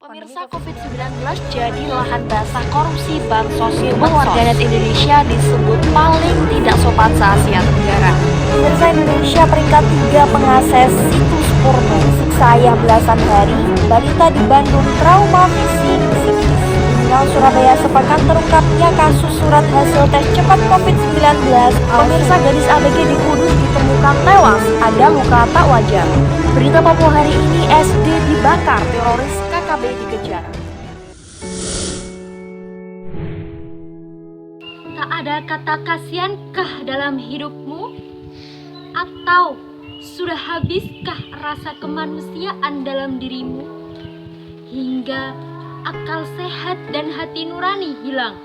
Pemirsa, COVID-19 jadi lahan basah korupsi bansos warganet Indonesia disebut paling tidak sopan se-Asia Tenggara. Pemirsa, Indonesia peringkat 3 pengakses situs porno, siksa ayah belasan hari, balita di Bandung trauma fisik psikis. Kriminal Surabaya sepakat terungkapnya kasus surat hasil tes cepat COVID-19. Pemirsa, gadis ABG di Kudus ditemukan tewas, ada luka tak wajar. Berita Papua hari ini, SD dibakar, teroris KKB dikejar. Tak ada kata kasihankah dalam hidupmu? Atau sudah habiskah rasa kemanusiaan dalam dirimu? Hingga akal sehat dan hati nurani hilang.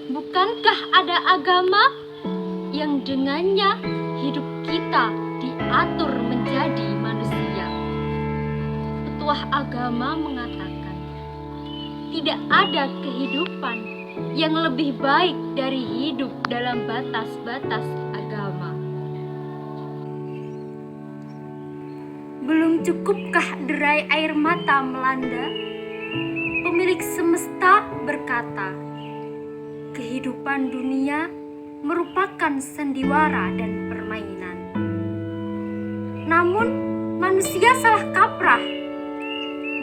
Bukankah ada agama yang dengannya hidup kita diatur menjadi manusia? Petuah agama mengatakan, tidak ada kehidupan yang lebih baik dari hidup dalam batas-batas agama. Belum cukupkah derai air mata melanda? Pemilik semesta berkata, kehidupan dunia merupakan sandiwara dan permainan. Namun manusia salah kaprah,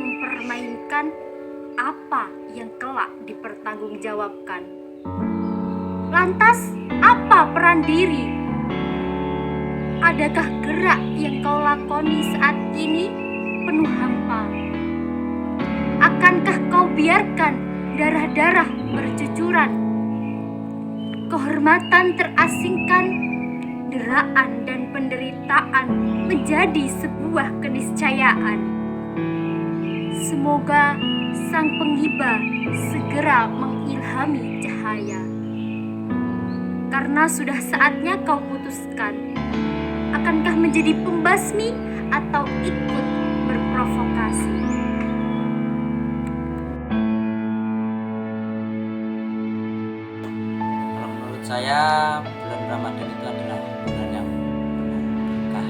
mempermainkan apa yang kelak dipertanggungjawabkan. Lantas, apa peran diri? Adakah gerak yang kau lakoni saat ini penuh hampa? Akankah kau biarkan darah-darah bercucuran? Kehormatan terasingkan, deraan dan penderitaan menjadi sebuah keniscayaan. Semoga Sang Penghiba segera mengilhami cahaya. Karena sudah saatnya kau putuskan, akankah menjadi pembasmi atau ikut berprovokasi? Kalau menurut saya, bulan Ramadan itu adalah bulan yang penuh berkah.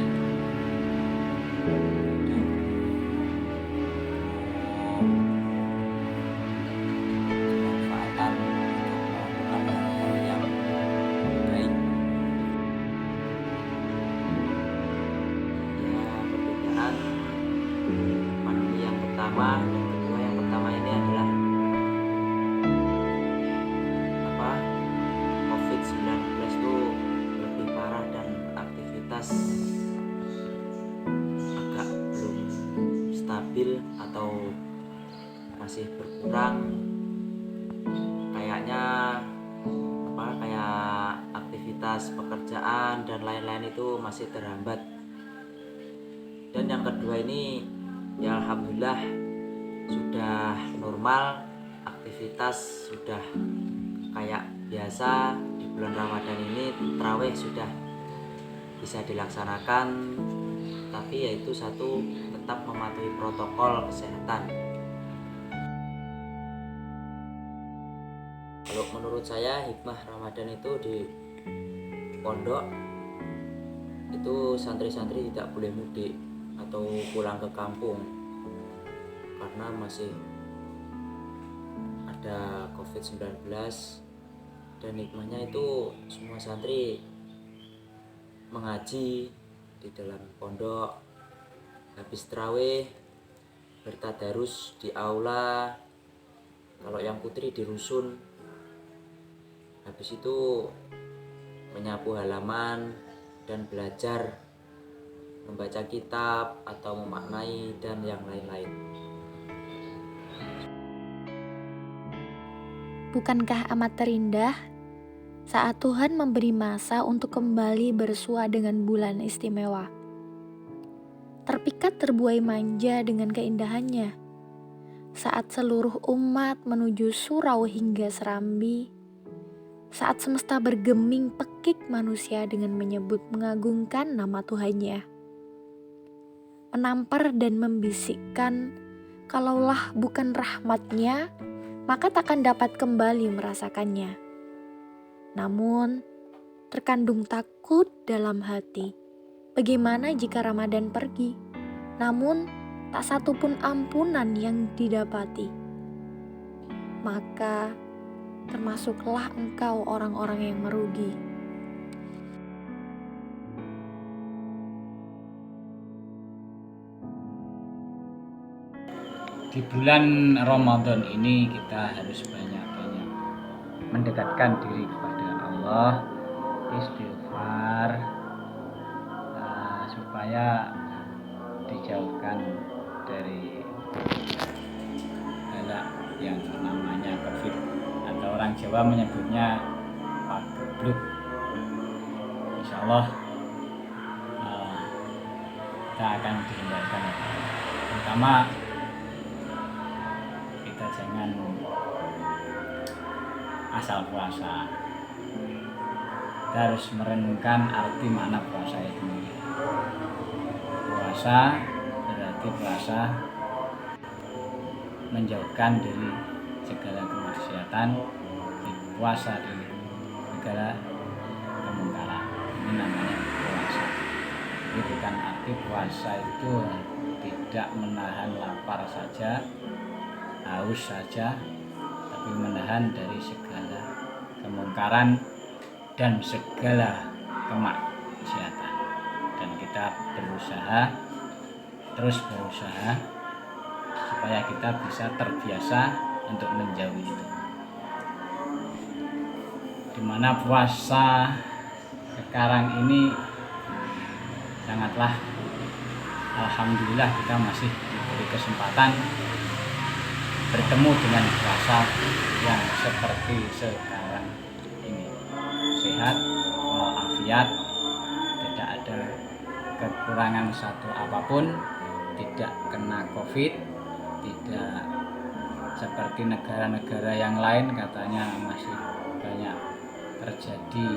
Kemanfaatan untuk melakukan hal-hal yang baik. Ya, perbedaan pandemi yang pertama dan kedua, yang pertama ini adalah COVID-19 itu lebih parah dan aktivitas agak belum stabil atau masih berkurang. Kayaknya kayak aktivitas pekerjaan dan lain-lain itu masih terhambat. Dan yang kedua ini ya alhamdulillah sudah normal, aktivitas sudah kayak biasa. Di bulan Ramadan ini tarawih sudah bisa dilaksanakan, tapi yaitu satu, tetap mematuhi protokol kesehatan. Kalau menurut saya hikmah Ramadan itu di pondok itu santri-santri tidak boleh mudik atau pulang ke kampung karena masih ada COVID-19. Dan hikmahnya itu semua santri mengaji di dalam pondok, habis tarawih bertadarus di aula, kalau yang putri di rusun, habis itu menyapu halaman dan belajar membaca kitab atau memaknai dan yang lain-lain. Bukankah amat terindah saat Tuhan memberi masa untuk kembali bersua dengan bulan istimewa? Terpikat terbuai manja dengan keindahannya. Saat seluruh umat menuju surau hingga Serambi, saat semesta bergeming pekik manusia dengan menyebut mengagungkan nama Tuhannya. Menampar dan membisikkan, kalaulah bukan rahmatnya, maka takkan dapat kembali merasakannya. Namun, terkandung takut dalam hati. Bagaimana jika Ramadan pergi? Namun, tak satu pun ampunan yang didapati. Maka termasuklah engkau orang-orang yang merugi. Di bulan Ramadan ini kita harus banyak-banyak mendekatkan diri kepada Allah, istighfar, supaya dijauhkan dari bala yang namanya COVID, atau orang Jawa menyebutnya pagebluk. Insya Allah kita akan dihindarkan. Pertama, kita jangan asal puasa. Kita harus merenungkan arti makna puasa itu. Puasa berarti puasa menjauhkan dari segala kemaksiatan, puasa dari segala kemungkaran. Ini namanya puasa. Jadi bukan arti puasa itu tidak menahan lapar saja, haus saja, tapi menahan dari segala kemungkaran dan segala kemaksiatan. Dan kita terus berusaha supaya kita bisa terbiasa untuk menjauhi itu. Dimana puasa sekarang ini sangatlah, alhamdulillah kita masih diberi kesempatan bertemu dengan puasa yang seperti sekarang ini, sehat walafiat, tidak ada kekurangan satu apapun, tidak kena COVID, tidak seperti negara-negara yang lain katanya masih banyak terjadi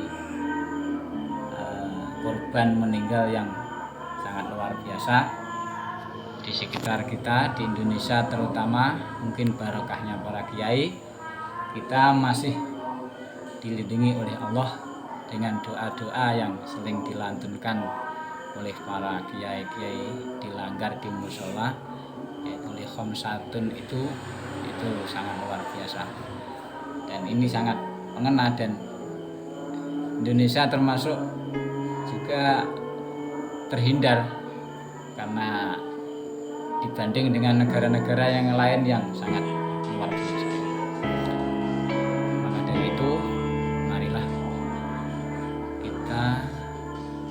korban meninggal yang sangat luar biasa di sekitar kita di Indonesia, terutama mungkin barokahnya para kiai, kita masih dilindungi oleh Allah dengan doa-doa yang sering dilantunkan oleh para kiai-kiai di langgar di musola, yaitu li khamsatun itu sangat luar biasa, dan ini sangat mengena. Dan Indonesia termasuk juga terhindar karena dibanding dengan negara-negara yang lain yang sangat luar biasa. Maka dari itu, marilah kita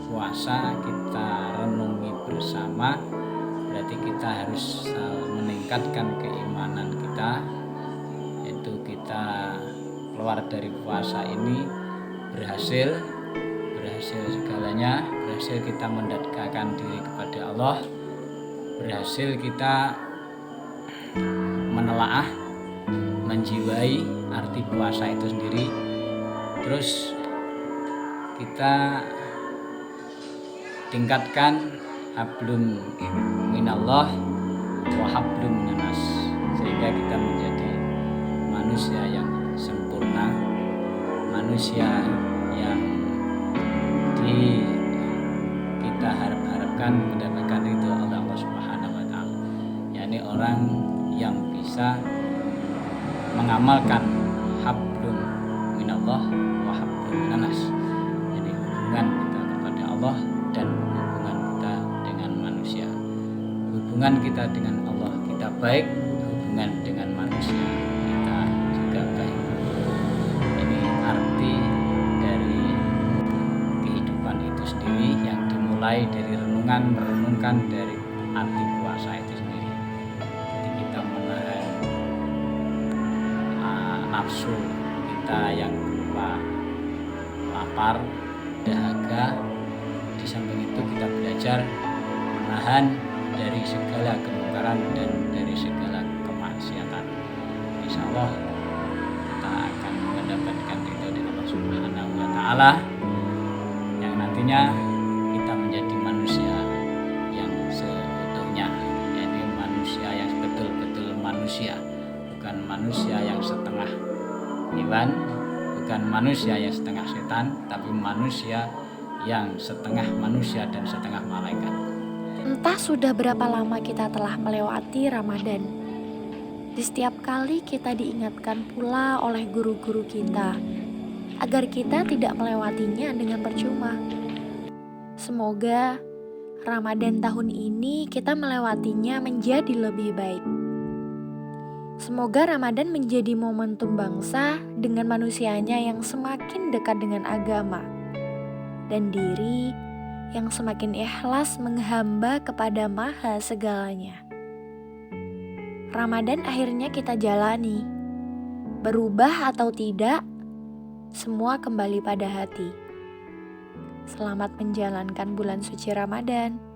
puasa, kita renungi bersama. Berarti kita harus meningkatkan keimanan kita, yaitu kita keluar dari puasa ini berhasil segalanya, berhasil kita mendekatkan diri kepada Allah, berhasil kita menelaah, menjiwai arti puasa itu sendiri. Terus kita tingkatkan hablum minallah wa hablum minanas, sehingga kita menjadi manusia yang sempurna, manusia yang kita harapkan mendapatkan itu Allah Subhanahu wa taala, yakni orang yang bisa mengamalkan hablum minallah wa hablum minanas, jadi hubungan kita kepada Allah dan hubungan kita dengan manusia. Hubungan kita dengan Allah kita baik, hubungan dengan manusia kita juga baik. Ini arti dari kehidupan itu sendiri yang dimulai dari merenungkan dari arti puasa itu sendiri. Jadi kita menahan nafsu kita yang berupa lapar, dahaga. Di samping itu kita belajar menahan dari segala kemungkaran dan dari segala kemaksiatan. Insya Allah kita akan mendapatkan ridho dari Allah Subhanahu wa taala, yang nantinya kita menjadi manusia yang seutuhnya, yaitu manusia yang betul-betul manusia, bukan manusia yang setengah hewan, bukan manusia yang setengah setan, tapi manusia yang setengah manusia dan setengah malaikat. Entah sudah berapa lama kita telah melewati Ramadan. Di setiap kali kita diingatkan pula oleh guru-guru kita agar kita tidak melewatinya dengan percuma. Semoga Ramadan tahun ini kita melewatinya menjadi lebih baik. Semoga Ramadan menjadi momentum bangsa dengan manusianya yang semakin dekat dengan agama dan diri yang semakin ikhlas menghamba kepada Maha segalanya. Ramadan akhirnya kita jalani. Berubah atau tidak, semua kembali pada hati. Selamat menjalankan bulan suci Ramadan.